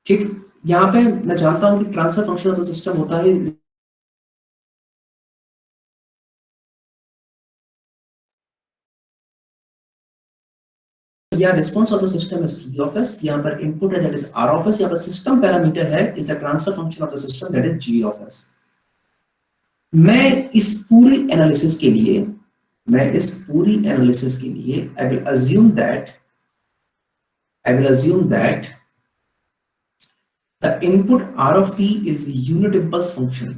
ठीक, यहाँ पे मैं जानता हूँ कि transfer function of the system होता है या response of the system is g of s, यहाँ पर इनपुट है that is r of s, यहाँ पर सिस्टम पैरामीटर है is a transfer function of the system that is g of s। मैं इस पूरी एनालिसिस के लिए I will assume that the input r of t is unit impulse function।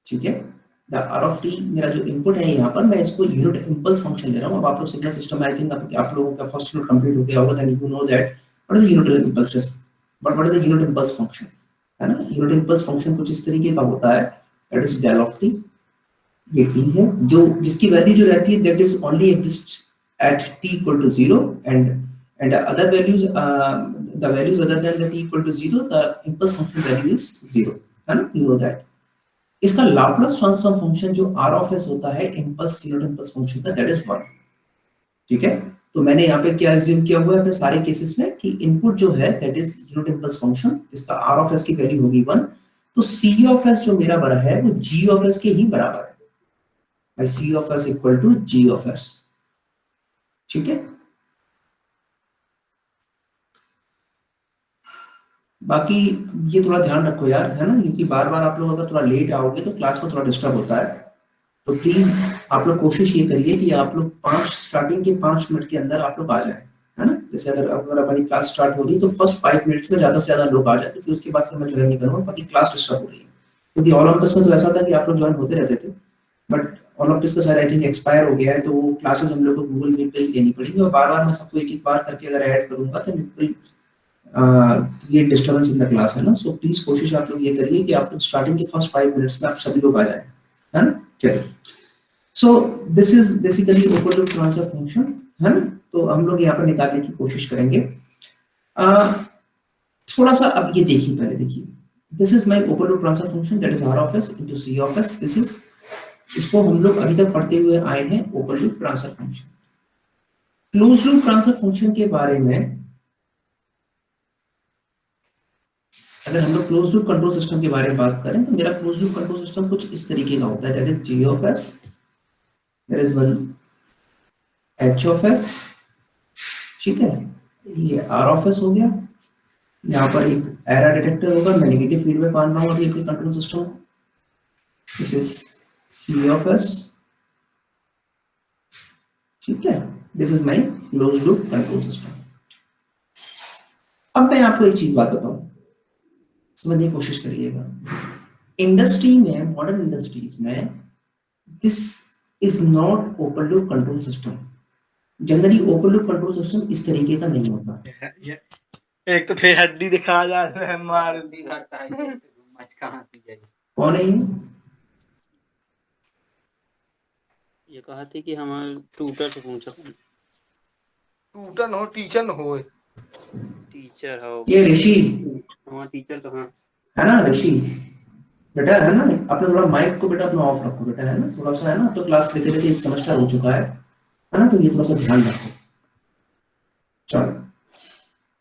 ठीक है, द r of t मेरा जो इनपुट है यहाँ पर, मैं इसको यूनिट इंपल्स फंक्शन ले रहा हूँ। अब आप लोग सिग्नल सिस्टम, आई थिंक आप लोगों का फर्स्ट यूनिट कंप्लीट हो गया होगा, then you know that what is unit impulse, but what is the unit impulse function, है ना। यूनिट इंपल्स फंक्शन कुछ इस तरीके का होता है, that is del of t। ये t है जो जिसकी वैल्यू जो रहती है that is only exist at t equal to 0 and other values the values other than the t equal to 0 the impulse function value is 0, है ना, you know that। इसका लाप्लास ट्रांसफॉर्म फंक्शन जो r of s होता है impulse unit impulse function का, that is 1। ठीक है, तो मैंने यहाँ पे क्या अज्यूम किया हुआ है अपने सारे केसेस में कि इनपुट जो है that is unit impulse function जिसका r of s की वैल्यू होगी 1, तो c of s जो मेरा बड़ा है वो g of s के ही बराबर है, by c of s equal to g of s। ठीक है, बाकी ये थोड़ा ध्यान रखो यार, है ना, क्योंकि बार बार आप लोग अगर थोड़ा लेट आओगे तो क्लास में थोड़ा डिस्टर्ब होता है। तो प्लीज आप लोग कोशिश ये करिए कि आप लोग स्टार्टिंग के 5 मिनट के अंदर आप लोग आ जाए, है ना। जैसे अगर हमारी क्लास स्टार्ट हो रही तो फर्स्ट 5 मिनट्स में ज्यादा से ज्यादा लोग आ जाए, क्योंकि उसके बाद फिर मैं ज्वाइन नहीं करूंगा, बाकी क्लास डिस्टर्ब हो रही है। क्योंकि ओलंपस में तो ऐसा था कि आप लोग ज्वाइन होते रहते थे, बट ओलंपस का शायद आई थिंक एक्सपायर हो गया है, तो वो क्लासेस हम लोग को गूगल मीट पे ही लेनी पड़ेगी, और बार बार मैं सबको एक एक बार करके अगर ऐड करूंगा तो बिल्कुल ये डिस्टर्बेंस इन द क्लास, है ना। सो प्लीज कोशिश आप लोग ये करिए कि आप लोग स्टार्टिंग के फर्स्ट 5 मिनट्स में आप सभी लोग आ जाए, है ना। चलिए, so this is basically open loop transfer function, है ना। तो हम लोग यहाँ पर निकालने की कोशिश करेंगे। थोड़ा सा अब ये देखिए, पहले देखिए, this is my open loop transfer function that is r of s into c of s। This is, इसको हम लोग अभी तक पढ़ते हुए आए हैं open loop transfer function. Close loop transfer function के बारे में अगर हम लोग क्लोज लूप कंट्रोल सिस्टम के बारे में बात करें तो मेरा क्लोज लूप कंट्रोल सिस्टम कुछ इस तरीके का होता है, that is g of s, there is one h of s। ठीक है, ये r of s हो गया। यहाँ पर एक एरर डिटेक्टर होगा, मैं नेगेटिव फीडबैक मान रहा हूँ अभी अपने control system. This is c of s। ठीक है, this is my close loop control system. अब मैं आपको एक चीज बात बताऊं, समझने की कोशिश करिएगा। इंडस्ट्री में, मॉडर्न इंडस्ट्रीज में, this is not open loop control system. Generally open loop control system इस तरीके का नहीं होता। एक तो फिर हड्डी दिखा जा रहा है, मार दी घाटा है, मच कहां से जाए। कौन है ये कहा थी कि हमारे ट्यूटर से पूछो, ट्यूटर हो टीचर न हो, टीचर हो ये ऋषि हमारा टीचर कहाँ है ना, ऋषि बेटा, है ना। अपने थोड़ा माइक को बेटा अपना ऑफ रखो बेटा, है ना, थोड़ा सा, है ना। तो क्लास लेते लेते एक सेमेस्टर हो चुका है ना, तो ये थोड़ा सा ध्यान रखो। चलो,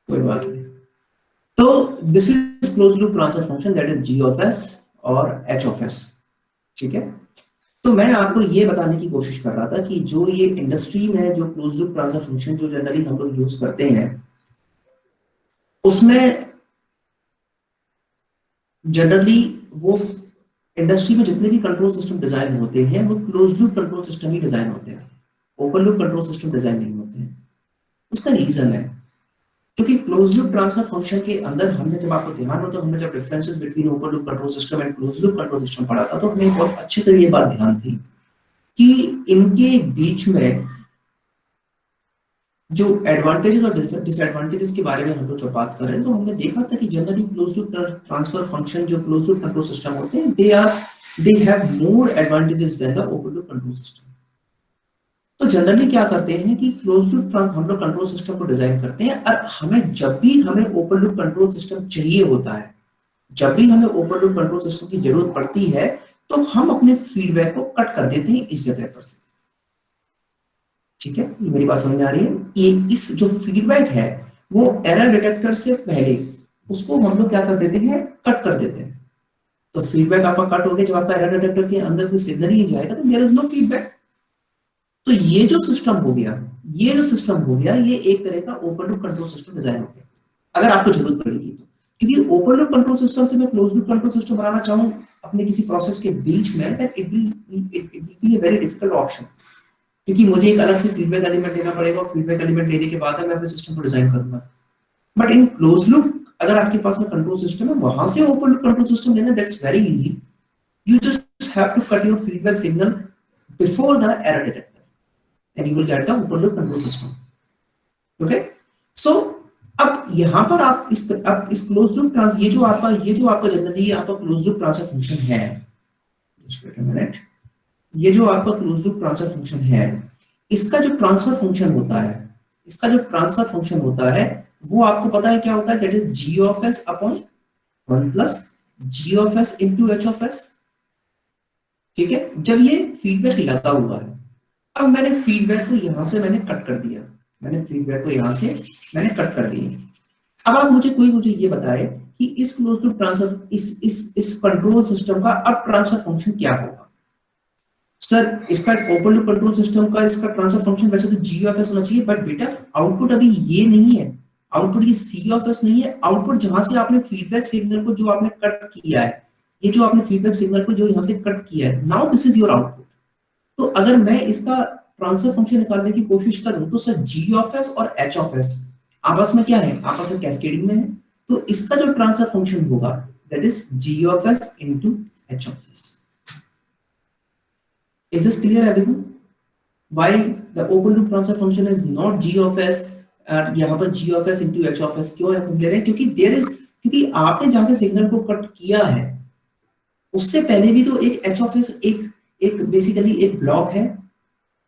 कोई बात नहीं। तो this is close loop transfer function that is g of s और h of s। ठीक है, तो मैं आपको ये बताने की कोशिश कर रहा था कि जो ये इंडस्ट्री में जो क्लोज लूप ट्रांसफर फंक्शन जो जनरली हम लोग यूज करते हैं, उसमें जनरली वो इंडस्ट्री में जितने भी कंट्रोल सिस्टम डिजाइन होते हैं वो क्लोज लूप कंट्रोल सिस्टम ही डिजाइन होते हैं, open loop control system design नहीं होते हैं। उसका रीजन है क्योंकि क्लोज लूप ट्रांसफर फंक्शन के अंदर हमने, जब आपको ध्यान हो तो हमने जब differences between open loop control system and close loop control system पढ़ा था, तो हमें बहुत अच्छे से ये बात ध्यान थी कि इनके बीच में जो एडवांटेजेस और डिसएडवांटेजेस के बारे में हम लोग जब बात कर रहे हैं, तो हमने देखा था कि generally close loop transfer function जो क्लोज लूप कंट्रोल सिस्टम होते हैं, they have more advantages than the open loop control system. तो जनरली क्या करते हैं कि क्लोज लूप हम लोग कंट्रोल सिस्टम को डिजाइन करते हैं, और हमें जब भी हमें ओपन लूप कंट्रोल सिस्टम चाहिए होता है, जब भी हमें ओपन लूप कंट्रोल सिस्टम की जरूरत पड़ती है, तो हम अपने फीडबैक को कट कर देते हैं इस जगह पर से। ठीक है, ये मेरी बात समझ आ रही है। ये इस जो फीडबैक है वो एरर डिटेक्टर से पहले उसको हम लोग क्या कर देते हैं, कट कर देते हैं। तो फीडबैक आपका कट हो गया, जब आपका एरर डिटेक्टर के अंदर कोई सिग्नल ही नहीं जाएगा तो देयर इज नो फीडबैक। तो ये जो सिस्टम हो गया, ये जो सिस्टम हो गया, ये एक तरह का open loop control system design हो गया, अगर आपको जरूरत पड़ेगी तो। क्योंकि ओपन लूप कंट्रोल सिस्टम से मैं क्लोज लूप कंट्रोल सिस्टम बनाना चाहूं अपने किसी प्रोसेस के बीच में, that it will be a very difficult option, क्योंकि मुझे एक अलग से फीडबैक एलिमेंट देना पड़ेगा, और फीडबैक एलिमेंट लेने के बाद मैं अपने सिस्टम को डिजाइन करूंगा। बट इन क्लोज लूप अगर आपके पास में कंट्रोल सिस्टम है, वहां से ओपन लूप कंट्रोल सिस्टम लेना, that's very easy. You just have to cut your feedback signal before the error detector, and you will get the open loop control system. Okay? So अब यहाँ पर आप इस close loop ये जो आपका generally आपका क्लोज लूप ट्रांसफर फंक्शन है, just wait a minute, ये जो आपका क्लोज लूप ट्रांसफर फंक्शन है, इसका जो ट्रांसफर फंक्शन होता है, वो आपको पता है क्या होता है, that is g of s upon 1 plus g of s into h of s। ठीक है, जब ये फीडबैक लगा हुआ है, अब मैंने फीडबैक को यहां से कट कर दिया, अब आप मुझे ये बताए कि इस क्लोज लूप ट्रांसफर इस कंट्रोल सिस्टम का अब ट्रांसफर फंक्शन क्या होगा। सर इसका ओपन लूप कंट्रोल सिस्टम का इसका ट्रांसफर फंक्शन वैसे तो g ऑफ s होना चाहिए, बट बेटा आउटपुट अभी ये नहीं है, आउटपुट ये c ऑफ s नहीं है, आउटपुट जहां से आपने फीडबैक सिग्नल को जो आपने कट किया है, ये जो आपने फीडबैक सिग्नल को जो यहां से कट किया है, now this is your output. तो अगर मैं इसका ट्रांसफर फंक्शन निकालने की कोशिश करूं तो सर g ऑफ s और h ऑफ s आपस में क्या है, आपस में कैस्केडिंग में है, तो इसका जो ट्रांसफर फंक्शन होगा that is g of s into h of s। Is this clear everyone? Why the open loop transfer function is not g of s, यहाँ पर g of s into h of s क्यों है ले रहे हैं, क्योंकि आपने जहां से सिग्नल को कट किया है उससे पहले भी तो एक h of s एक बेसिकली एक ब्लॉक है,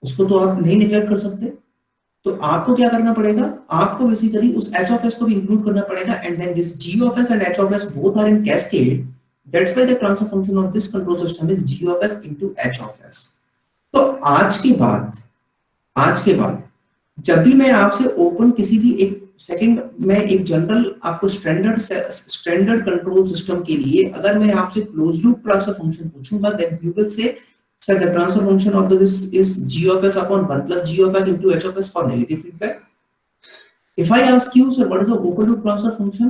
उसको तो आप नहीं निगलेक्ट कर सकते। तो आपको क्या करना पड़ेगा, आपको बेसिकली उस h of s को भी इंक्लूड करना पड़ेगा, and then this g of s and h of s both are in cascade, that's why the transfer function of this control system is g of s into h of s। तो आज के बाद जब भी मैं आपसे open किसी भी एक सेकंड में एक जनरल आपको स्टैंडर्ड कंट्रोल सिस्टम के लिए अगर मैं आपसे क्लोज लूप ट्रांसफर फंक्शन पूछूंगा, then you will say sir the transfer function of this is g of s upon 1 plus g of s into h of s for negative feedback। if I ask you sir what is the open loop transfer function,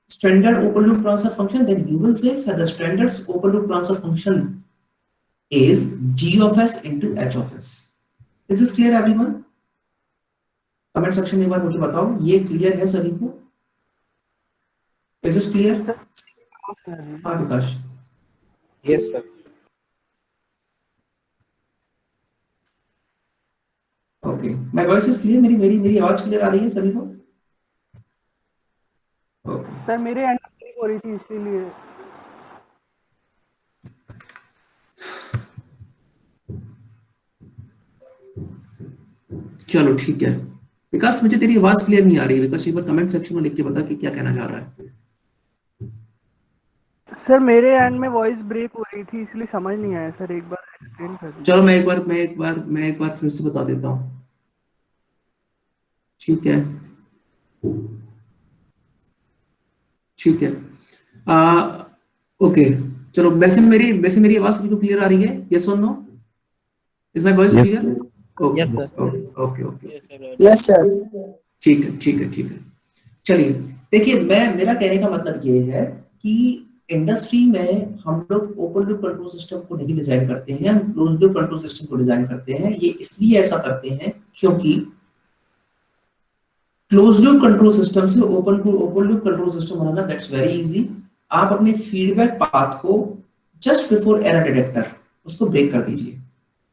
standard open loop transfer function, then you will say sir the standard open loop transfer function is g of s into h of s। Is this clear everyone? Comment section में एक बार मुझे बताओ ये clear है सभी को? Is this clear? हाँ विकास। Yes sir। Okay, my voice is clear, मेरी आवाज क्लियर आ रही है सभी को? ओके सर मेरे एंड क्लिक हो रही थी इसीलिए। चलो ठीक है विकास, मुझे तेरी आवाज क्लियर नहीं आ रही है विकास, एक बार कमेंट सेक्शन में लिख के बता कि क्या कहना चाह रहा है। सर मेरे एंड में वॉइस ब्रेक हो रही थी इसलिए समझ नहीं आया सर, एक बार एक्सप्लेन कर दीजिए। चलो मैं एक बार फिर से बता देता हूँ, ठीक है ओके चलो। वैसे मेरी आवाज सभी को क्लियर आ रही है? यस और no? Is my voice clear? Okay yes sir. ठीक है चलिए देखिए, मेरा कहने का मतलब ये है कि इंडस्ट्री में हम लोग ओपन लूप कंट्रोल सिस्टम को नहीं डिजाइन करते हैं, हम क्लोज लूप कंट्रोल सिस्टम को डिजाइन करते हैं। ये इसलिए ऐसा करते हैं क्योंकि क्लोज लूप कंट्रोल सिस्टम से open loop control system banana that's very easy. आप अपने फीडबैक पाथ को जस्ट बिफोर एरर डिटेक्टर उसको ब्रेक कर दीजिए,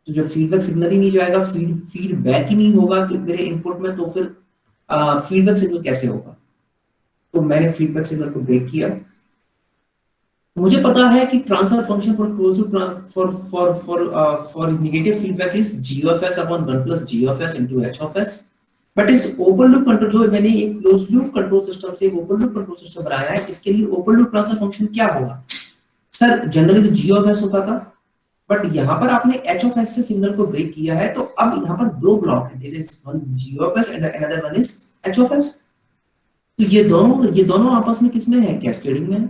तो जो फीडबैक सिग्नल ही नहीं जाएगा, फीडबैक ही नहीं होगा कि मेरे इनपुट में, तो फिर फीडबैक सिग्नल कैसे होगा? तो मैंने फीडबैक सिग्नल को ब्रेक किया। मुझे पता है कि transfer function for close loop for negative feedback is g of s upon 1 plus g of s into h of s, but इस ओपन लूप कंट्रोल जो मैंने एक क्लोज लूप कंट्रोल सिस्टम से ओपन लूप कंट्रोल सिस्टम बनाया है, इसके लिए open loop transfer function क्या होगा? सर जनरली तो g of s होता था, बट यहाँ पर आपने h of s से सिग्नल को ब्रेक किया है, तो अब यहाँ पर दो ब्लॉक है, there is one g of s and another one is h of s। तो ये दोनों आपस में किसमें है, कैस्केडिंग में है।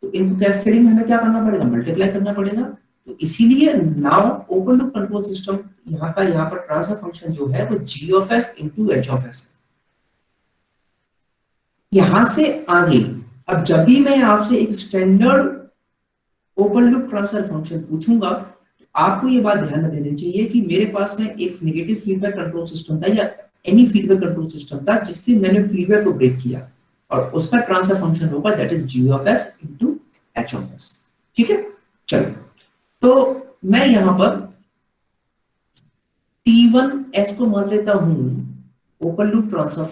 तो इनको कैस्केडिंग में हमें क्या करना पड़ेगा, मल्टीप्लाई करना पड़ेगा। तो इसीलिए now open loop control system यहाँ पर ट्रांसफर फंक्शन जो है वो g of s into h of s। यहां से आगे अब जब भी मैं आपसे एक standard open loop transfer function पूछूंगा तो आपको ये बात ध्यान में देनी चाहिए कि मेरे पास में एक नेगेटिव फीडबैक कंट्रोल सिस्टम था या एनी फीडबैक कंट्रोल सिस्टम था जिससे मैंने फीडबैक को ब्रेक किया और उसका ट्रांसफर फंक्शन होगा that is g of s into h of s। ठीक है, चलो तो मैं यहां पर t1s को मान लेता हूं ओपन लूप ट्रांसफर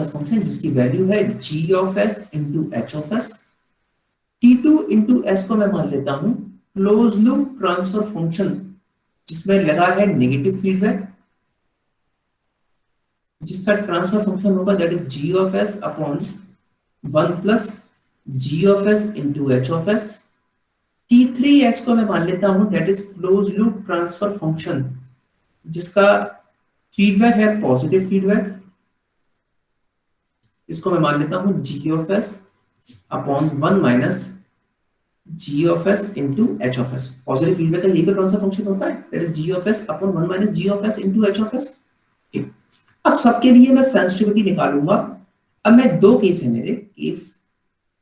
फंक्शन जिसकी वैल्यू है g of s into h of s। t2 into s को मैं मान लेता हूं क्लोज लूप ट्रांसफर फंक्शन जिसमें लगा है नेगेटिव फीडबैक, जिसका ट्रांसफर फंक्शन होगा that is g of s upon 1 plus g of s into h of s। t3s को मैं मान लेता हूं that is close loop transfer function जिसका फीडबैक है पॉजिटिव फीडबैक, इसको मैं मान लेता हूं g of s upon 1 minus g of s into h of s। Positive feedback का यही तो ट्रांसफर फंक्शन होता है that is g of s upon 1 minus g of s into h of s। ठीक, अब सबके लिए मैं सेंसिटिविटी निकालूंगा। अब मैं दो केस है मेरे, case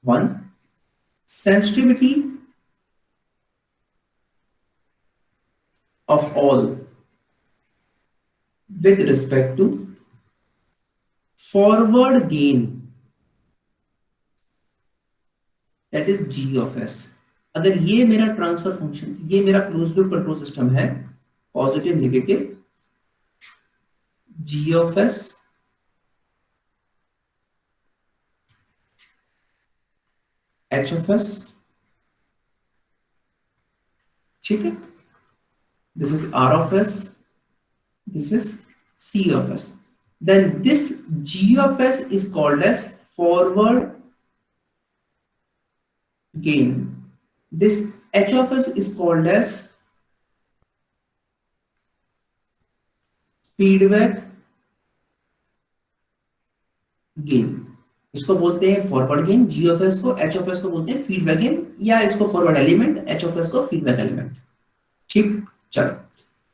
1 sensitivity of all with respect to forward gain that is g of s। अगर ये मेरा ट्रांसफर फंक्शन, ये मेरा क्लोज लूप कंट्रोल सिस्टम है, positive negative g of s h of s, ठीक है, this is r of s, this is c of s, then this g of s is called as forward gain, this h of s is called as feedback gain। इसको बोलते हैं forward gain g of s को, h of s को बोलते हैं feedback gain या इसको forward element, h of s को फीडबैक एलिमेंट। ठीक, चलो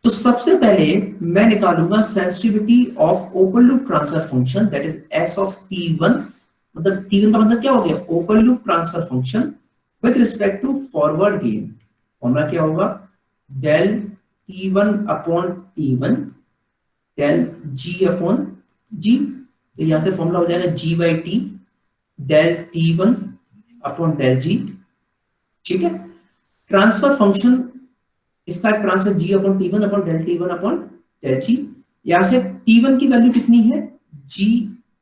तो सबसे पहले मैं निकालूंगा sensitivity of open loop transfer function that is s of t1। मतलब t1 का मतलब क्या हो गया, open loop transfer function with respect to forward gain. Formula क्या होगा, del t1 upon t1 del g upon g। तो यहां से फॉर्मूला हो जाएगा g by t del t1 upon del g। ठीक है, ट्रांसफर फंक्शन इसका transfer g upon t1 upon del g। यहां से t1 की वैल्यू कितनी है, g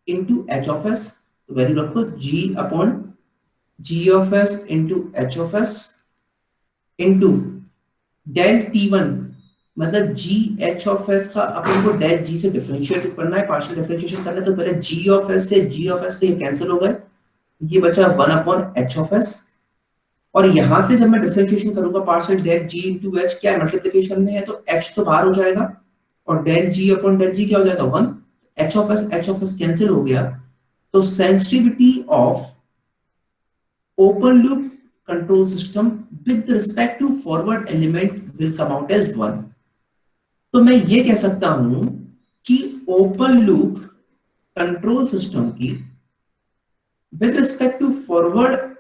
into h of s। तो वैल्यू रखो g upon g of s into h of s into del t1 मतलब g h ऑफ s का अपन को डेल g से डिफरेंशिएट करना है, पार्शियल डिफरेंशिएशन करना है। तो पहले g ऑफ s से ये कैंसिल हो गए, ये बचा 1 अपॉन h ऑफ s। और यहां से जब मैं डिफरेंशिएशन करूंगा partial del g into h, क्या मल्टीप्लिकेशन में है तो h तो बाहर हो जाएगा और del g upon del g क्या हो जाएगा 1, h ऑफ s कैंसिल हो गया। तो sensitivity of open loop control system with respect to forward element will come out as 1। तो मैं ये कह सकता हूं कि ओपन लूप कंट्रोल सिस्टम की with respect to forward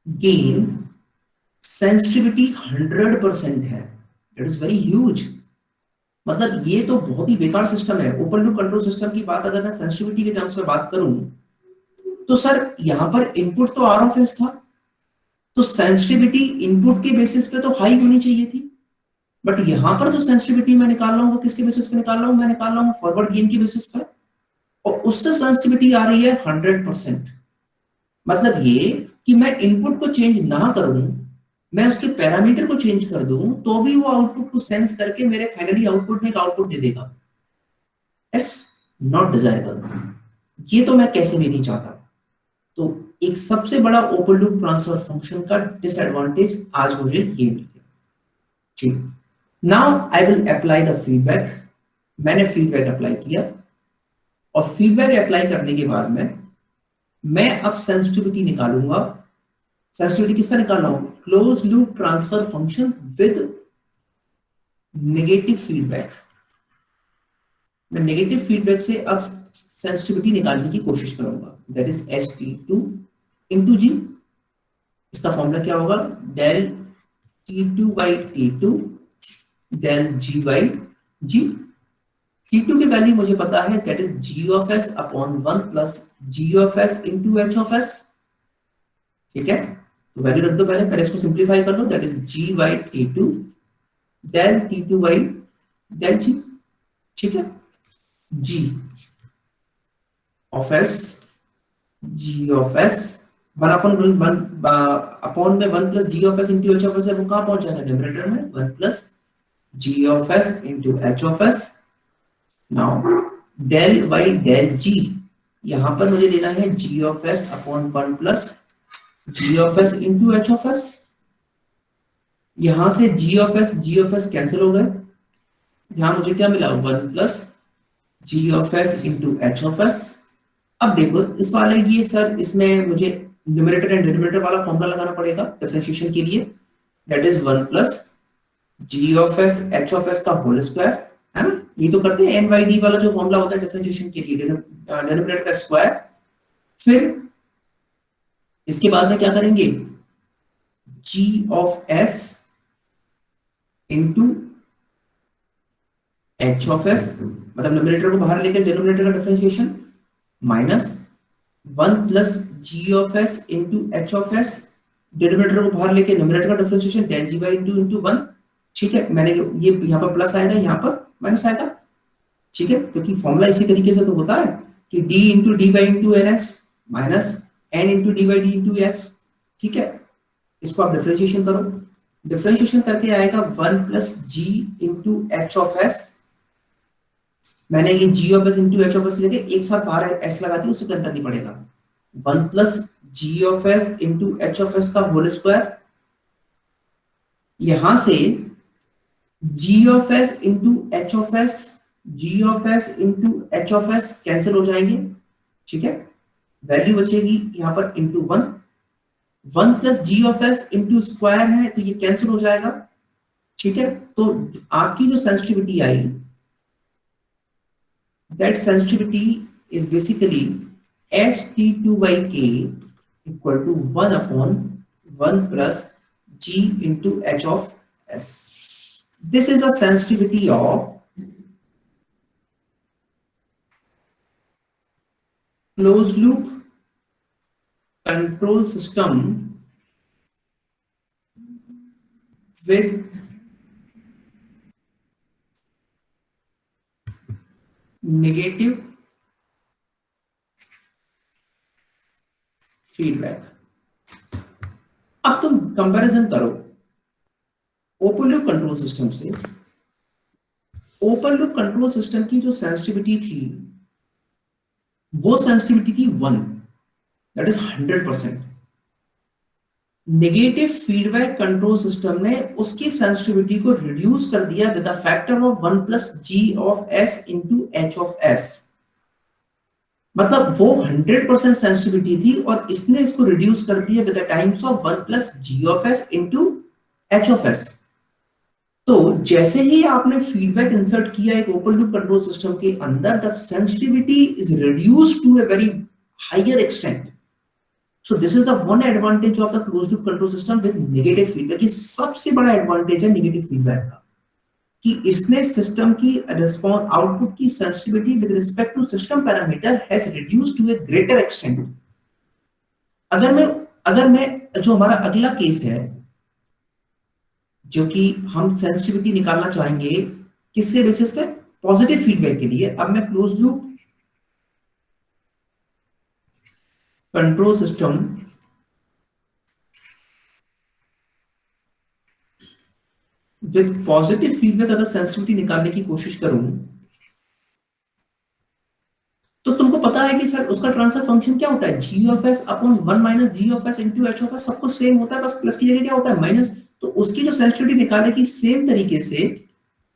gain sensitivity 100% है। It is very huge. मतलब ये तो बहुत ही बेकार सिस्टम है। ओपन लूप कंट्रोल सिस्टम की बात अगर मैं सेंसिटिविटी के टर्म्स में बात करूं तो सर यहां पर इनपुट तो आर ऑफ एस था, तो सेंसिटिविटी इनपुट के बेसिस पे तो हाई होनी चाहिए थी। बट यहां पर जो सेंसिटिविटी मैं निकाल रहा हूं वो किसके बेसिस पे निकाल रहा हूं, मैं निकाल रहा हूं फॉरवर्ड गेन के बेसिस पर, और उससे सेंसिटिविटी आ रही है 100%। मतलब ये कि मैं इनपुट को चेंज ना करूं, मैं उसके पैरामीटर को चेंज कर दूं तो भी वो आउटपुट को सेंस करके मेरे फाइनली आउटपुट में एक आउटपुट दे देगा। It's not desirable. ये तो मैं कैसे भी नहीं चाहता। तो एक सबसे बड़ा ओपन लूप ट्रांसफर फंक्शन का डिसएडवांटेज आज मुझे ये मिल गया। ठीक, now I will apply the feedback. मैंने फीडबैक अप्लाई किया और फीडबैक अप्लाई करने के बाद में मैं अब सेंसिटिविटी निकालूंगा। सेंसिटिविटी किसका निकाल रहा हूं? Close loop transfer function with negative feedback. मैं नेगेटिव फीडबैक से अब सेंसिटिविटी निकालने की कोशिश करूंगा, दैट इज ST2 इंटू जी। इसका फॉर्मूला क्या होगा? Del T2 by T2 del G by G। T2 की वैल्यू मुझे पता है, that is G of S upon 1 plus G of S into H of S। ठीक है, तो वैल्यू रख दो, पहले इसको सिंप्लीफाई कर लो, that is G by T2 del T2 by del G। ठीक है, G of S, G of S 1 upon में 1 plus G of S into H of S है, वो कहां पहुंच जाएगा? न्यूमरेटर में 1 plus G of S into H of S। Now del by del G, यहां पर मुझे लेना है G of S upon 1 plus G of S into H of S। यहां से G ऑफ S कैंसिल हो गए, यहां मुझे क्या मिला? 1 plus G of S into H of S। अब देखो इस वाले ये सर, इसमें मुझे न्यूमरेटर एंड डिनोमिनेटर वाला फॉर्मूला लगाना पड़ेगा डिफरेंशिएशन के लिए, that is 1 plus G of S H of S का होल स्क्वायर, है ना? ये तो करते हैं NYD वाला जो फॉर्मूला होता है डिफरेंशिएशन के लिए, डिनोमिनेटर का स्क्वायर। फिर इसके बाद में क्या करेंगे? G of S into H of S, मतलब न्यूमरेटर को बाहर लेकर डिनोमिनेटर का differentiation, minus 1 plus G of S into H of S, denominator को बाहर लेके न्यूमरेटर का differentiation del G by into 1। ठीक है, मैंने ये यहाँ पर प्लस आएगा, यहाँ पर माइनस आएगा। ठीक है, क्योंकि फॉर्मूला इसी तरीके से तो होता है कि D into D by into NS minus N into D by D into X। ठीक है, इसको आप डिफरेंशिएशन करो, डिफरेंशिएशन करके आएगा 1 plus G into H of S। मैंने ये G of S into H of S लेके एक साथ बाहर S लगा दी, उसे करना नहीं पड़ेगा। 1 plus G of S into H of S का होल स्क्वायर, यहां से G of S into H of S, G of S into H of S cancel हो जाएंगे। ठीक है, वैल्यू बचेगी यहां पर into 1 plus G of S into square है, तो ये कैंसिल हो जाएगा। ठीक है, तो आपकी जो sensitivity I, that sensitivity is basically ST2 by K equal to 1 upon 1 plus G into H of S. This is a sensitivity of closed loop control system with negative feedback. अब तुम comparison करो open loop control system से। Open loop control system की जो sensitivity थी, वो sensitivity थी 1, that is 100%। Negative feedback control system ने उसकी सेंसिटिविटी को रिड्यूस कर दिया with a factor of 1 plus G of S into H of S। मतलब वो 100% सेंसिटिविटी थी और इसने इसको रिड्यूस कर दिया with the times of 1 plus G of S into H of S। तो जैसे ही आपने फीडबैक इंसर्ट किया एक ओपन लूप कंट्रोल सिस्टम के अंदर, the sensitivity is reduced to a very higher extent. So this is the one advantage of the closed loop control system with negative feedback। ये सबसे बड़ा एडवांटेज है negative feedback का, कि इसने system की रिस्पॉन्स आउटपुट की sensitivity with respect to system parameter has reduced to a greater extent. अगर मैं जो हमारा अगला केस है, जो कि हम सेंसिटिविटी निकालना चाहेंगे किससे बेसिस पे? पॉजिटिव फीडबैक के लिए। अब मैं close loop control system with positive feedback अगर सेंसिटिविटी निकालने की कोशिश करूं, तो तुमको पता है कि सर उसका ट्रांसफर फंक्शन क्या होता है? G of S upon 1 minus G of S into H of S। सब कुछ सेम होता है, बस प्लस की जगह क्या होता है? माइनस। तो उसकी जो सेंसिटिविटी निकालने की सेम तरीके से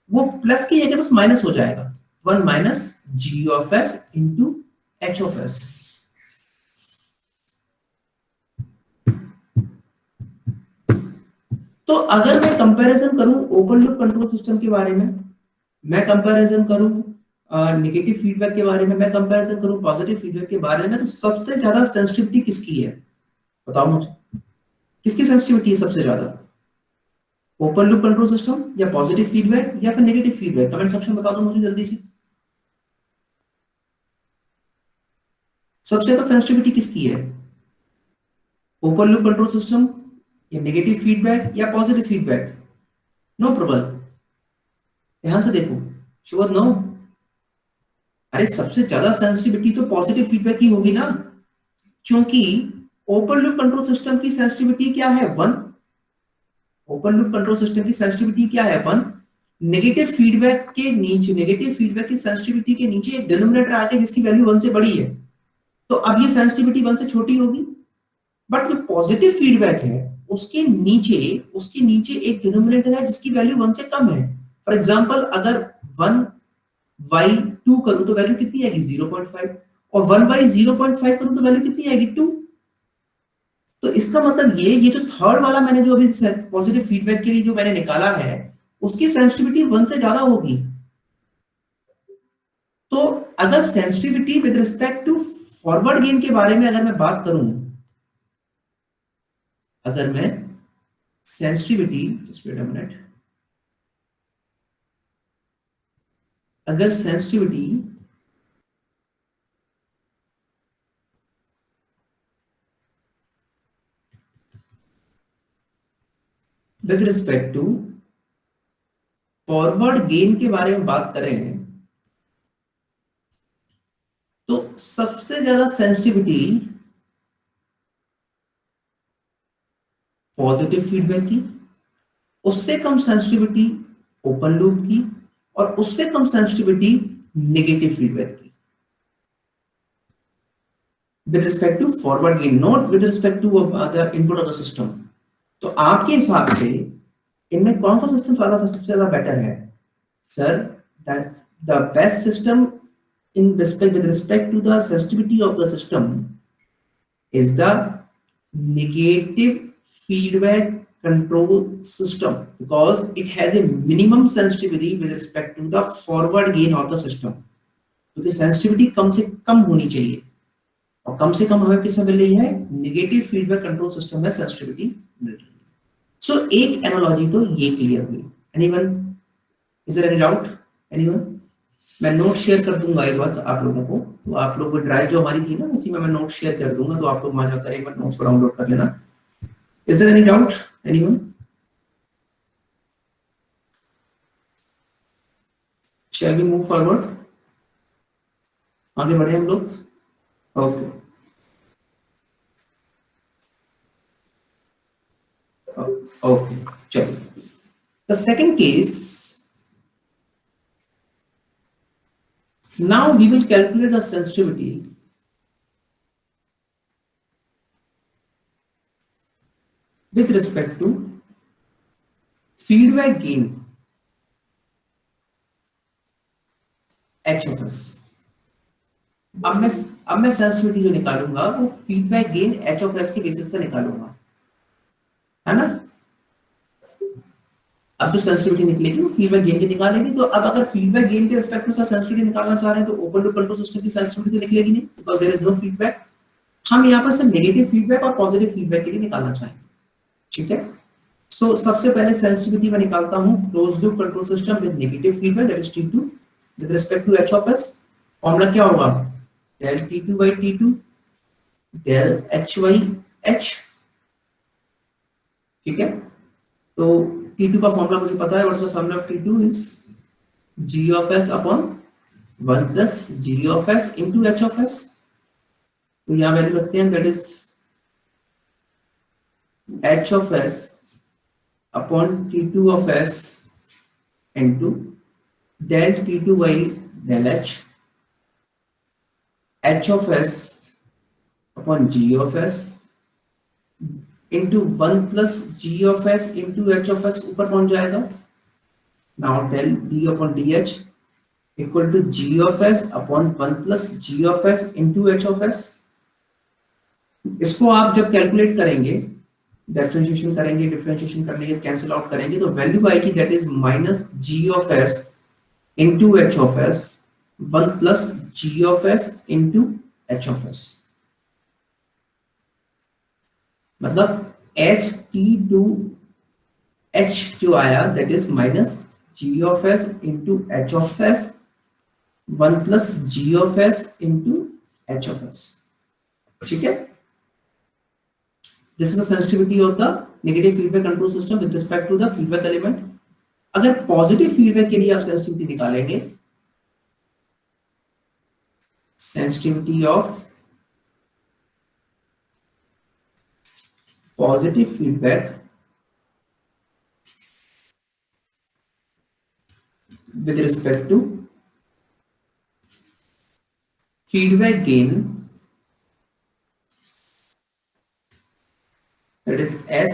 वो प्लस की जगह बस माइनस हो जाएगा। 1 minus g of s into h of s। तो अगर मैं कंपैरिजन करूं ओपन लूप कंट्रोल सिस्टम के बारे में, मैं कंपैरिजन करूं नेगेटिव फीडबैक के बारे में, मैं कंपैरिजन करूं पॉजिटिव फीडबैक के बारे में, तो सबसे ज्यादा सेंसिटिविटी किसकी है बताओ मुझे, किसकी सेंसिटिविटी है सबसे ज्यादा, ओपन लूप कंट्रोल सिस्टम या पॉजिटिव फीडबैक या फिर नेगेटिव फीडबैक? कमेंट सेक्शन में बता दो मुझे जल्दी से। सबसे ज्यादा सेंसिटिविटी किसकी है, ओपन लूप कंट्रोल सिस्टम या नेगेटिव फीडबैक या पॉजिटिव फीडबैक? नो प्रबल, ध्यान से देखो, शुभ नो। अरे सबसे ज्यादा सेंसिटिविटी तो पॉजिटिव फीडबैक की होगी ना, क्योंकि ओपन लूप कंट्रोल सिस्टम की सेंसिटिविटी क्या है 1, ओपन लूप कंट्रोल सिस्टम की सेंसिटिविटी क्या है 1, नेगेटिव फीडबैक के नीचे, नेगेटिव फीडबैक की सेंसिटिविटी के नीचे एक डिनोमिनेटर आके जिसकी वैल्यू 1 से बड़ी है, तो अब ये सेंसिटिविटी 1 से छोटी होगी। बट जो पॉजिटिव फीडबैक है उसके नीचे एक डिनोमिनेटर है जिसकी वैल्यू 1 से कम है। फॉर एग्जांपल अगर 1/2 करूं तो वैल्यू कितनी आएगी 0.5, और 1/0.5 करूं तो वैल्यू कितनी आएगी 2। तो इसका मतलब ये जो थर्ड वाला मैंने जो अभी पॉजिटिव फीडबैक के लिए जो मैंने निकाला है उसकी सेंसिटिविटी 1 से ज्यादा होगी। तो अगर sensitivity with respect to forward gain के बारे में अगर मैं बात करूं, अगर मैं sensitivity, just wait a minute, अगर sensitivity with respect to forward gain के बारे में बात करें तो सबसे ज्यादा सेंसिटिविटी पॉजिटिव फीडबैक की, उससे कम सेंसिटिविटी ओपन लूप की, और उससे कम सेंसिटिविटी नेगेटिव फीडबैक की with respect to forward gain, not with respect to the input of the system. तो आपके हिसाब से इनमें कौन सा सिस्टम सबसे ज्यादा बेटर है? Sir that's the best system in respect with respect to the sensitivity of the system is the negative feedback control system, because it has a minimum sensitivity with respect to the forward gain of the system। क्योंकि sensitivity कम से कम होनी चाहिए, और कम से कम हमें किसमें मिल रही है, नेगेटिव फीडबैक कंट्रोल सिस्टम में सेंसिटिविटी मिल रही है। सो एक एनालॉजी तो ये क्लियर हुई। Anyone, is there any doubt? Anyone? मैं नोट शेयर कर दूंगा एक बार आप लोगों को, तो आप लोगों को ड्राइव जो हमारी थी ना उसी में मैं नोट शेयर कर दूंगा, तो आप लोग वहां जाकर एक बार नोट्स को डाउनलोड कर लेना। Is there any doubt anyone? Shall we move forward, आगे बढ़े हम लोग? ओके ओके, चलिए the second case. Now we will calculate the sensitivity with respect to feedback gain h of s। अब मैं सेंसिटिविटी जो निकालूंगा वो feedback gain h of s के बेसिस पे निकालूंगा, है ना? अब जो सेंसिटिविटी निकलेगी वो फीडबैक गेन की निकालेगी। तो अब अगर फीडबैक गेन के रिस्पेक्ट में सेंसिटिविटी निकालना चाह रहे हैं तो ओपन लूप कंट्रोल सिस्टम की सेंसिटिविटी तो निकलेगी नहीं, because there is no feedback. हम यहां पर सिर्फ नेगेटिव फीडबैक और पॉजिटिव फीडबैक के लिए निकालना चाहेंगे, ठीक है? सो सबसे पहले सेंसिटिविटी में निकालता हूं closed loop control system with negative feedback, that is T2 with respect to h of s। Formula क्या होगा? del T2 by T2 del h by h, ठीक है? तो T2 का फॉर्मूला मुझे पता है, what's the formula of T2 is g of s upon 1 plus g of s into h of s। तो यहां वैल्यू रखते हैं, that is h of s upon T2 of s into del T2 by del h of s upon g of s into 1 plus g of s into h of s ऊपर पहुंच जाएगा। Now del d upon dh equal to G of S upon 1 plus G of S into H of S. इसको आप जब calculate करेंगे, differentiation करेंगे, differentiation करने के कैंसिल आउट करेंगे तो वैल्यू आएगी that is minus G of S into H of S 1 plus G of S into H of S. मतलब एस टी टू एच जो आया that is minus G of S into H of S 1 plus G of S into H of S. ठीक है, this is the sensitivity of the negative feedback control system with respect to the feedback element. अगर positive feedback के लिए आप sensitivity निकालेंगे, sensitivity of positive feedback with respect to feedback gain, that is S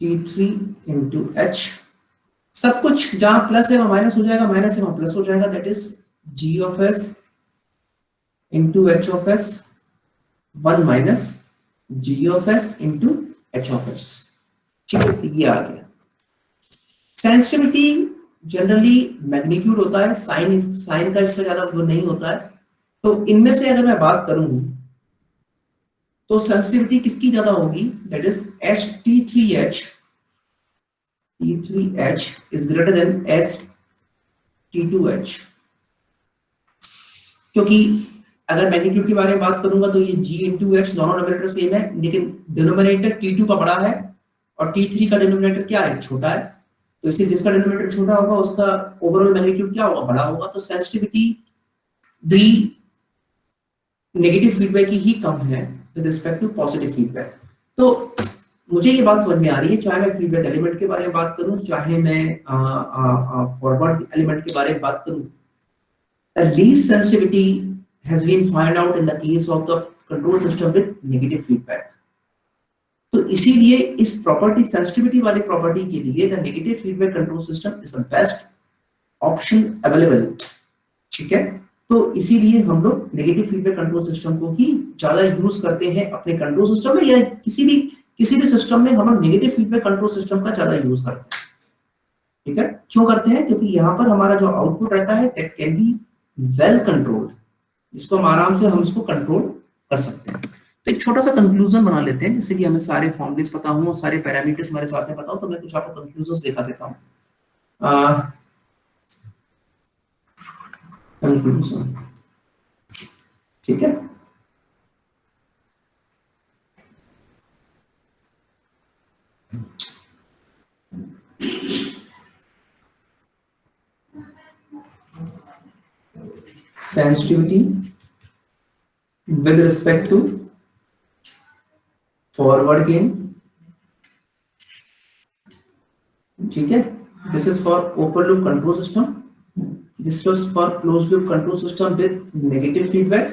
T3 into H। सब कुछ जहां plus है वहां माइनस हो जाएगा, माइनस है वहां प्लस हो जाएगा, that is G of S into H of S 1 minus G of S into H of S। ठीक है, तो ये आ गया। सेंसिटिविटी जनरली मैग्नीट्यूड होता है, साइन का इससे ज्यादा वो नहीं होता है। तो इनमें से अगर मैं बात करूं तो सेंसिटिविटी किसकी ज्यादा होगी, that is ST3H T3H is greater than ST2H। क्योंकि अगर मैग्नीट्यूड के बारे में बात करूंगा तो ये G into H दोनों नोमिनेटर सेम है, लेकिन डिनोमिनेटर T2 का बड़ा है और T3 का डिनोमिनेटर क्या है, छोटा है। तो इसी जिसका डिनोमिनेटर छोटा होगा उसका ओवरऑल मैग्नीट्यूड क्या होगा, बड़ा होगा। तो सेंसिटिविटी भी नेगेटिव फीडबैक की ही कम है with respect to positive feedback. तो मुझे ये बात समझ में आ रही है, चाहे मैं फीडबैक एलिमेंट के बारे में बात करूं, चाहे मैं फॉरवर्ड एलिमेंट के बारे में बात करूं, the least sensitivity has been find out in the case of the control system with negative feedback. तो इसीलिए इस प्रॉपर्टी, सेंसिटिविटी वाली प्रॉपर्टी के लिए the negative feedback control system is the best option available. ठीक है, तो इसीलिए हम लोग नेगेटिव फीडबैक कंट्रोल सिस्टम को ही ज्यादा यूज करते हैं अपने कंट्रोल सिस्टम में, या किसी भी सिस्टम में हम लोग नेगेटिव फीडबैक कंट्रोल सिस्टम का ज्यादा यूज करते हैं। ठीक है, क्यों करते हैं, क्योंकि यहाँ पर हमारा जो आउटपुट रहता है that can be well controlled, जिसको हम आराम से हम इसको कंट्रोल कर सकते हैं। तो एक छोटा सा कंक्लूजन बना लेते हैं, जिससे कि हमें सारे फॉर्मूलेस पता हों और सारे पैरामीटर्स हमारे साथ में पता हो। तो मैं कुछ आपको कंक्लूजन्स दिखा देता हूं। कंक्लूजन, ठीक है, sensitivity with respect to forward gain, ठीक है, this is for open loop control system, this was for closed loop control system with negative feedback,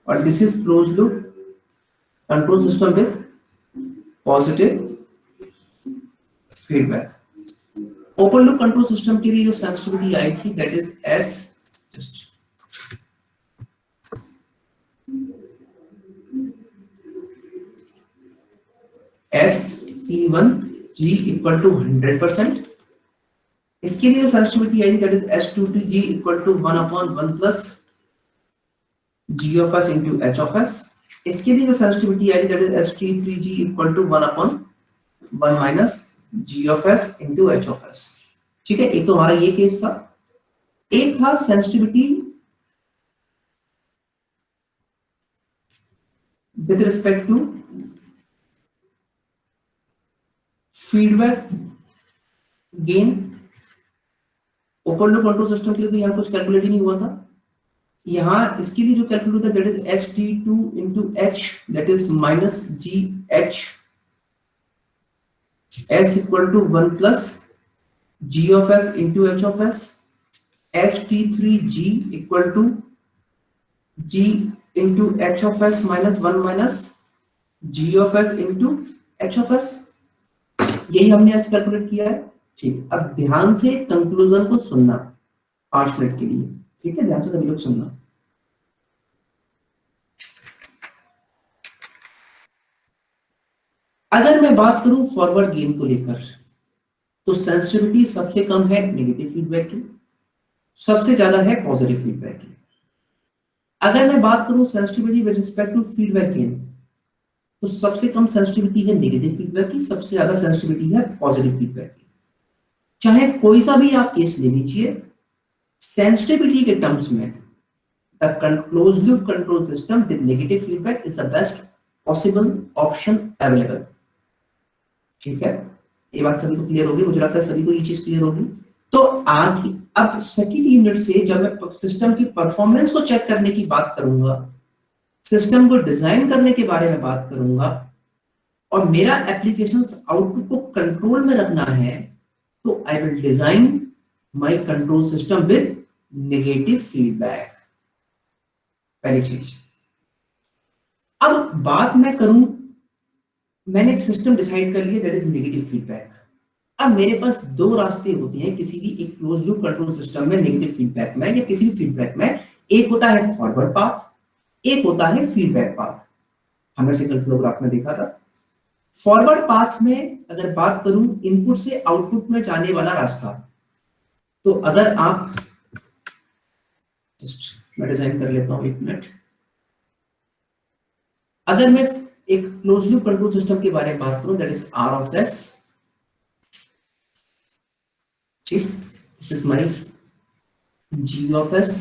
और this is closed loop control system with positive feedback। Open loop control system के लिए जो sensitivity आई थी that is ST1G equal to 100%। इसके लिए जो sensitivity आई थी that is S22G equal to 1/1 plus G of S into H of S। इसके लिए जो सेंसिटिविटी आई थी that is ST3G equal to 1/1 minus G of S into H of S। ठीक है, एक तो हमारा ये केस था। एक था sensitivity with respect to feedback gain. Open loop control system के लिए तो यहाँ कुछ कैलकुलेट ही नहीं हुआ था। यहाँ इसके लिए जो कैलकुलेट था that is ST2 into H that is minus GH S equal to 1 plus G of S into H of S। ST3G equal to G into H of S minus 1 minus G of S into H of S। यही हमने आज calculate किया है। ठीक, अब ध्यान से conclusion को सुनना 5 मिनट के लिए, ठीक है, ध्यान से सभी लोग सुनना। अगर मैं बात करूं फॉरवर्ड गेन को लेकर, तो सेंसिटिविटी सबसे कम है नेगेटिव फीडबैक की, सबसे ज्यादा है पॉजिटिव फीडबैक की। अगर मैं बात करूं sensitivity with respect to feedback gain, तो सबसे कम सेंसिटिविटी है नेगेटिव फीडबैक की, सबसे ज्यादा सेंसिटिविटी है पॉजिटिव फीडबैक की। चाहे कोई सा भी आप केस ले लीजिए, सेंसिटिविटी के टर्म्स में the closed loop control system with negative feedback is the best possible option available. ठीक है, ये बात सभी को क्लियर होगी, मुझे लगता है सभी को ये चीज क्लियर होगी। तो आगे अब सेकंड यूनिट से जब मैं सिस्टम की परफॉर्मेंस को चेक करने की बात करूंगा, सिस्टम को डिजाइन करने के बारे में बात करूंगा, और मेरा एप्लीकेशन आउटपुट को कंट्रोल में रखना है, तो I will design my control system with negative feedback. पहली चीज। अब बात मैं करूं, मैंने एक सिस्टम डिसाइड कर लिया दैट इज नेगेटिव फीडबैक। अब मेरे पास दो रास्ते होते हैं किसी भी एक क्लोज लूप कंट्रोल सिस्टम में नेगेटिव फीडबैक में या किसी भी फीडबैक में। एक होता है फॉरवर्ड पाथ, एक होता है फीडबैक पाथ। हमने सिग्नल फ्लो ग्राफ में देखा था। फॉरवर्ड पाथ में अगर बात करूं इनपुट से आउटपुट में जाने वाला रास्ता, तो अगर आप मैं डिजाइन कर लेता हूं, 1 मिनट। अगर मैं एक क्लोज लूप कंट्रोल सिस्टम के बारे में बात करूं that is R of S, ठीक, this is my G of S,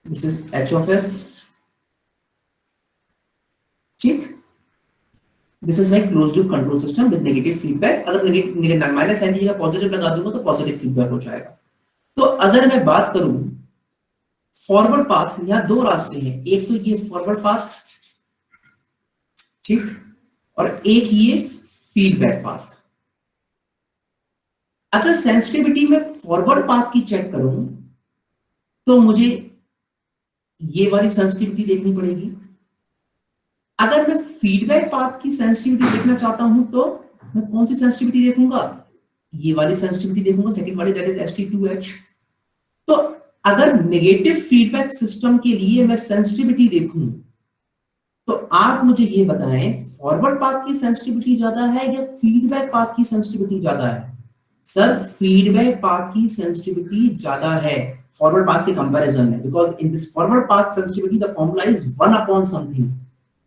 this is H of S, ठीक, this is my close loop control system with negative feedback. अगर नेगेटिव माइनस साइन का positive लगा दूंगा तो पॉजिटिव फीडबैक हो जाएगा। तो अगर मैं बात करूं फॉरवर्ड पाथ, यहां दो रास्ते हैं, एक तो ये फॉरवर्ड पाथ, ठीक, और एक ये फीडबैक पाथ। अगर सेंसिटिविटी में फॉरवर्ड पाथ की चेक करूं तो मुझे ये वाली सेंसिटिविटी देखनी पड़ेगी। अगर मैं फीडबैक पाथ की सेंसिटिविटी देखना चाहता हूं तो मैं कौन सी सेंसिटिविटी देखूंगा, ये वाली सेंसिटिविटी देखूंगा, सेकंड वाली दैट इज ST2H। तो अगर नेगेटिव फीडबैक सिस्टम के लिए मैं सेंसिटिविटी देखूं तो आप मुझे ये बताएं फॉरवर्ड पाथ की सेंसिटिविटी ज्यादा है या फीडबैक पाथ की सेंसिटिविटी ज्यादा है। सर फीडबैक पाथ की सेंसिटिविटी ज्यादा है फॉरवर्ड पाथ के कंपैरिजन में, because in this forward path sensitivity the formula is 1 upon something,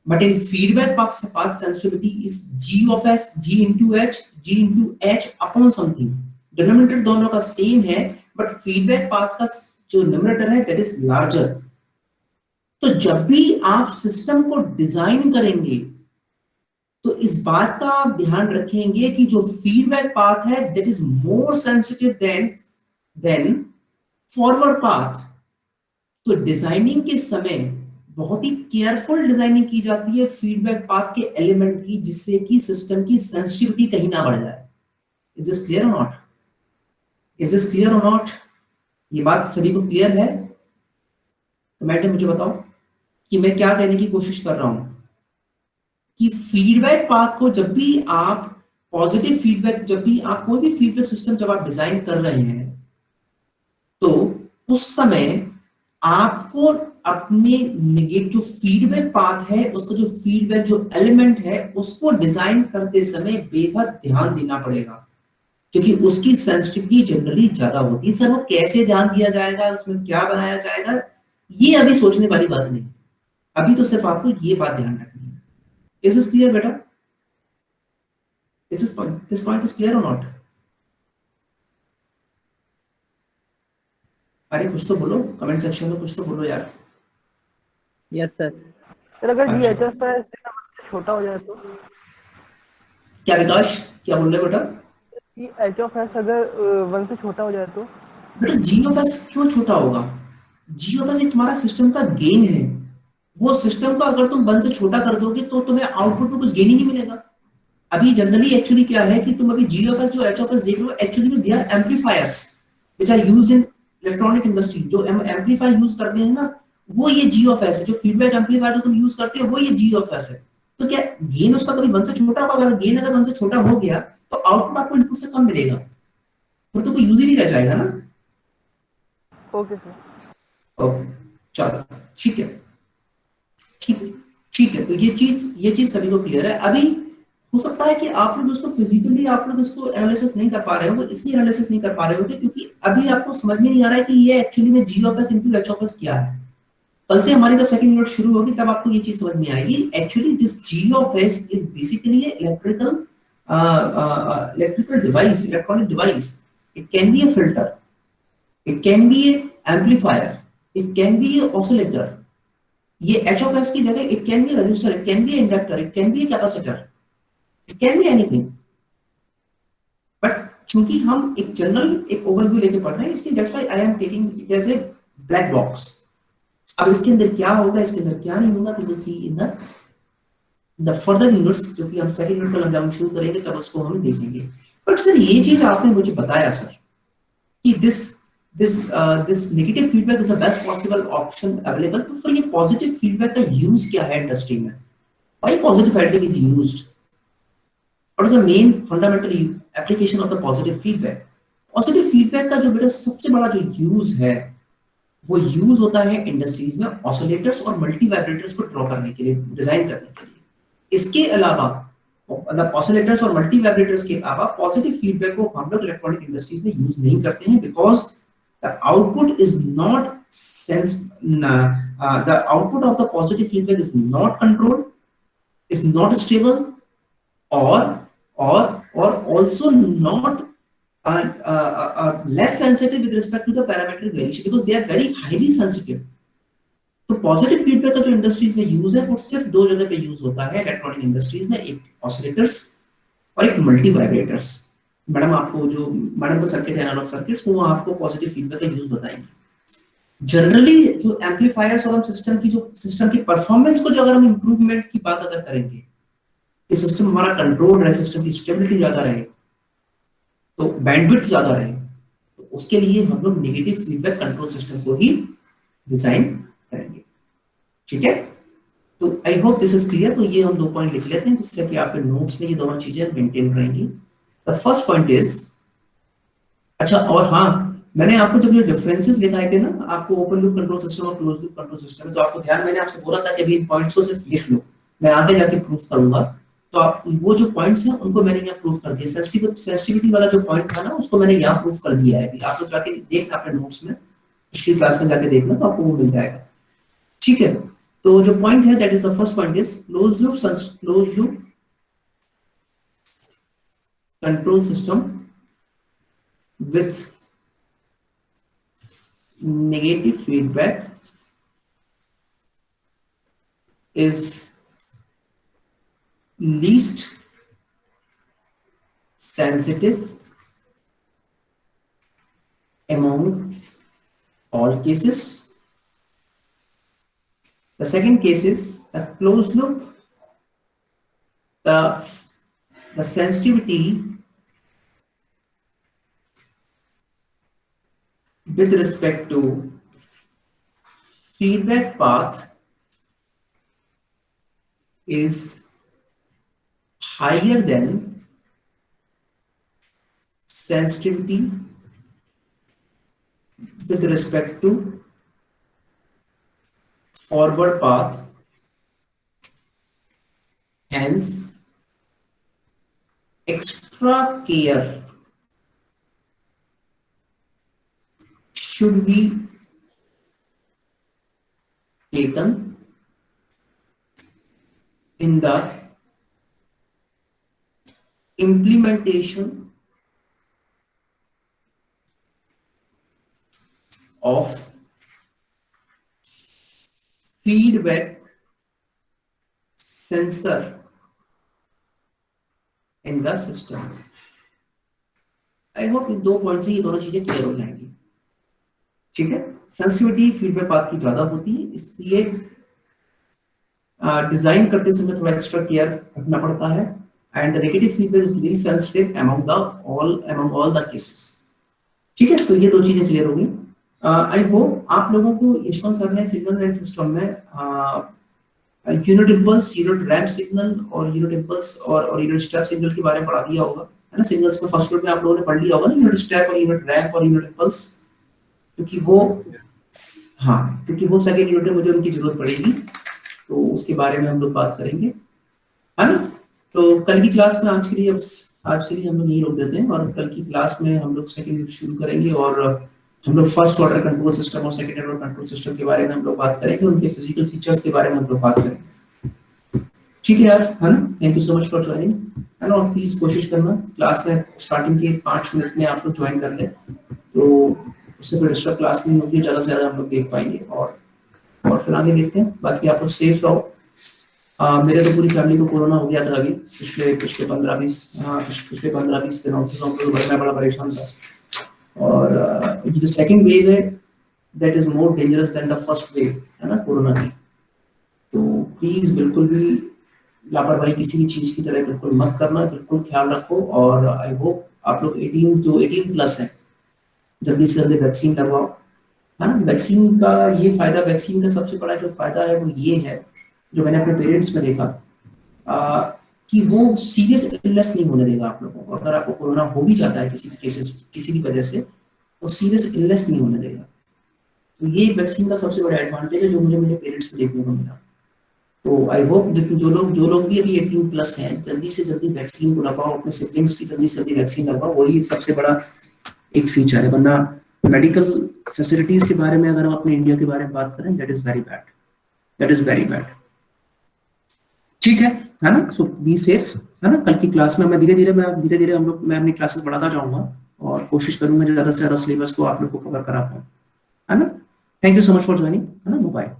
but in feedback path sensitivity is G of S, G into H, G into H upon something. Denominator दोनों का same है, but feedback path का जो numerator है that is larger. तो जब भी आप सिस्टम को डिजाइन करेंगे तो इस बात का आप ध्यान रखेंगे कि जो फीडबैक पाथ है that is more sensitive then forward path. तो डिजाइनिंग के समय बहुत ही केयरफुल डिजाइनिंग की जाती है फीडबैक पाथ के एलिमेंट की, जिससे कि सिस्टम की सेंसिटिविटी कहीं ना बढ़ जाए। इज दिस क्लियर और नॉट? इज दिस क्लियर और नॉट? ये बात सभी को क्लियर है? कमेंट में मुझे बताओ कि मैं क्या कहने की कोशिश कर रहा हूं कि फीडबैक पाथ को जब भी आप पॉजिटिव फीडबैक, जब भी आप कोई भी फीडबैक सिस्टम जब आप डिजाइन कर रहे हैं तो उस समय आपको अपने नेगेटिव फीडबैक पाथ है, उसका जो फीडबैक जो एलिमेंट है उसको डिजाइन करते समय बेहद ध्यान देना पड़ेगा, क्योंकि उसकी सेंसिटिविटी जनरली ज्यादा होती है। सर वो कैसे ध्यान दिया जाएगा, उसमें क्या बनाया जाएगा, ये अभी सोचने वाली बात नहीं, अभी तो सिर्फ आपको ये बात ध्यान रखनी है। इज दिस क्लियर बेटा? दिस पॉइंट इज क्लियर और नॉट? अरे कुछ तो बोलो, कमेंट सेक्शन में कुछ तो बोलो यार। Yes sir. सर अगर अच्छा। GHS पर छोटा हो जाए तो? क्या विकास, क्या बोल रहे हो बेटा? कि H of S अगर 1 से छोटा हो जाए तो? बेटा G of S क्यों छोटा होगा? G of S एक तुम्हारा सिस्टम का गेन है। वो सिस्टम का अगर तुम 1 से छोटा कर दोगे तो तुम्हें आउटपुट में कुछ गेन ही नहीं मिलेगा। अभी जनरली एक्चुअली क्या है कि तुम अभी G of S जो H of S देख रहे हो, एक्चुअली में they are amplifiers which are used in electronic industries. जो एम्पलीफायर यूज करते हैं ना, वो ये G of S है। जो फीडबैक एम्पलीफायर जो तुम यूज करते हो वो ये G of S है। तो क्या गेन उसका कभी 1 से छोटा होगा? अगर गेन अगर 1 से छोटा हो गया तो आउटपुट आपको इनपुट से कम मिलेगा, फिर तो कोई यूज ही नहीं रह जाएगा ना। Okay sir. ओके चलो ठीक है, ठीक ठीक है। तो ये चीज सभी को क्लियर है। अभी हो सकता है कि आप लोग इसको फिजिकली आप लोग इसको एनालिसिस नहीं कर पा रहे हो, इसलिए एनालिसिस नहीं कर पा रहे हो क्योंकि अभी आपको समझ में नहीं आ रहा है कि ये एक्चुअली में G of S into H of S क्या है। कल से हमारी जब सेकंड यूनिट शुरू होगी तब आपको ये चीज समझ में आएगी। Actually this G of S is basically electrical device, electronic device. It can be a filter, it can be a amplifier, it can be a oscillator। ये एच ऑफ एस की जगह it can B register, it can B inductor, it can B capacitor, it can be anything. But चूंकि हम एक general एक overview लेके पढ़ रहे हैं, इसलिए that's why I am taking it as a black box. अब इसके अंदर क्या होगा, इसके अंदर क्या नहीं होगा, we will see in the further units, जो कि हम सेकंड यूनिट का हम शुरू करेंगे तब उसको हम देखेंगे। बट सर ये चीज आपने मुझे बताया सर कि this negative feedback is the best possible option available, तो फिर ये positive feedback का use क्या है इंडस्ट्री में? Why positive feedback is used? What is the main fundamental application of the positive feedback? Positive feedback का जो बेटा सबसे बड़ा जो use है वो यूज होता है इंडस्ट्रीज में ऑसिलेटर्स और मल्टी वाइब्रेटर्स को ड्रॉ करने के लिए, डिजाइन करने के लिए। इसके अलावा मतलब ऑसिलेटर्स और मल्टी वाइब्रेटर्स के अलावा पॉजिटिव फीडबैक को हम लोग इलेक्ट्रॉनिक इंडस्ट्रीज में यूज नहीं करते हैं because the output is not the output of the positive feedback is not controlled, is not stable, or also not less sensitive with respect to the parametric variation because they are very highly sensitive। तो positive feedback का जो industries में use है वो सिर्फ दो जगह पे यूज होता है इलेक्ट्रॉनिक इंडस्ट्रीज में, एक ऑसिलेटर्स और एक मल्टी वाइब्रेटर्स। मैडम आपको जो मैडम को सर्किट है एनालॉग सर्किट्स वो आपको पॉजिटिव फीडबैक का यूज बताएंगे। जनरली जो एम्पलीफायर्स और हम सिस्टम की परफॉर्मेंस को जो अगर हम इंप्रूवमेंट की बात अगर करेंगे कि सिस्टम हमारा कंट्रोल रहे, सिस्टम की स्टेबिलिटी ज्यादा रहे, तो बैंडविड्थ ज्यादा रहे, तो उसके लिए हम लोग नेगेटिव फीडबैक कंट्रोल सिस्टम को ही डिजाइन करेंगे। ठीक है, तो I hope this is clear. तो ये हम 2 पॉइंट लिख लेते हैं जिससे कि आपके नोट्स में ये दोनों चीजें मेंटेन रहेंगी। द फर्स्ट पॉइंट इज, अच्छा और हाँ, मैंने आपको जब ये डिफरेंसेस दिखाए थे ना, आपको ओपन लूप कंट्रोल सिस्टम और क्लोज लूप कंट्रोल सिस्टम, तो आपको ध्यान, मैंने आपसे बोला था कि अभी इन पॉइंट्स को सिर्फ लिख लो, मैं आगे जाके प्रूफ करूंगा। तो आप वो जो पॉइंट्स हैं उनको मैंने यहाँ प्रूफ कर दिया। सेंसिटिविटी वाला जो पॉइंट था ना उसको मैंने यहाँ प्रूफ कर दिया है। अभी आप लोग जाके देखना अपने नोट्स में, पिछली क्लास में जाके देखना तो आपको वो मिल जाएगा। ठीक है, तो जो पॉइंट है that is the first point is close loop control system with negative feedback is least sensitive among all cases. The second case is a closed loop. The sensitivity with respect to feedback path is higher than sensitivity with respect to forward path. Hence, extra care should be taken in the implementation of feedback sensor in the system। I hope in 2 point से ये दोनों चीजें clear हो जाएंगी। ठीक है, sensitivity feedback path की ज्यादा होती है, इसलिए डिजाइन करते समय थोड़ा एक्स्ट्रा केयर रखना पड़ता है। And the negative feedback is least sensitive among all the cases. ठीक है, तो ये 2 चीजें क्लियर हो गई। आई होप आप लोगों को यशवंत सर ने सिग्नल एंड सिस्टम में unit impulse, unit ramp signal और यूनिट इम्पल्स और यूनिट स्टेप सिग्नल के बारे में पढ़ा दिया होगा, है ना। सिग्नल्स में फर्स्ट यूनिट में आप लोगों ने पढ़ लिया होगा ना, यूनिट स्टेप और यूनिट रैंप और यूनिट इम्पल्स, क्योंकि वो हाँ, क्योंकि वो सेकंड यूनिट में मुझे उनकी जरूरत पड़ेगी, तो उसके बारे में हम लोग बात करेंगे, है ना। तो कल की क्लास में आज के लिए हम लोग यही रोक देते हैं, और कल की क्लास में हम लोग सेकंड यूनिट शुरू करेंगे, और हम लोग फर्स्ट ऑर्डर कंट्रोल सिस्टम और सेकंड ऑर्डर कंट्रोल सिस्टम के बारे में हम लोग बात करेंगे, उनके फिजिकल फीचर्स के बारे में हम लोग बात करेंगे। ठीक है यार, है ना। Thank you so much for joining, है ना। और प्लीज कोशिश करना क्लास में स्टार्टिंग के 5 मिनट में आप लोग ज्वाइन कर ले, तो उससे फिर एक्स्ट्रा क्लास नहीं होगी, ज्यादा से ज्यादा हम लोग देख पाएंगे, और फिर आगे देखते हैं। बाकी आप लोग सेफ रहो। मेरे तो पूरी फैमिली को कोरोना हो गया था अभी पिछले 15-20 दिनों से, मैं बड़ा परेशान था। और जो सेकंड वेव है that is more dangerous than the first wave, है ना, कोरोना की। तो प्लीज बिल्कुल भी लापरवाही किसी भी चीज की तरह बिल्कुल मत करना, बिल्कुल ख्याल रखो। और आई होप आप लोग 18 प्लस है, जल्दी से जल्दी वैक्सीन लगवाओ, है ना। वैक्सीन का ये फायदा, वैक्सीन का सबसे बड़ा जो फायदा है वो ये है, जो मैंने अपने पेरेंट्स में देखा, कि वो सीरियस इलनेस नहीं होने देगा आप लोगों को। अगर आपको कोरोना हो भी जाता है किसी भी वजह से, वो सीरियस इलनेस नहीं होने देगा। तो ये वैक्सीन का सबसे बड़ा एडवांटेज है जो मुझे मेरे पेरेंट्स में देखने को मिला। तो आई होप जो लोग भी अभी 18 प्लस हैं, जल्दी से जल्दी वैक्सीन को लगवाओ, अपने सिबलिंग्स की जल्दी से जल्दी वैक्सीन लगवाओ, वही सबसे बड़ा एक फीचर है। वरना मेडिकल फैसिलिटीज के बारे में अगर हम अपने इंडिया के बारे में बात करें, दैट इज वेरी बैड। ठीक है ना। सो बी सेफ, है ना। कल की क्लास में मैं धीरे धीरे मैं अपनी क्लासेस बढ़ाता जाऊंगा, और कोशिश करूंगा ज्यादा से ज्यादा सिलेबस को आप लोग को कवर करा पाऊँ, है ना। Thank you so much for joining, है ना। बाय।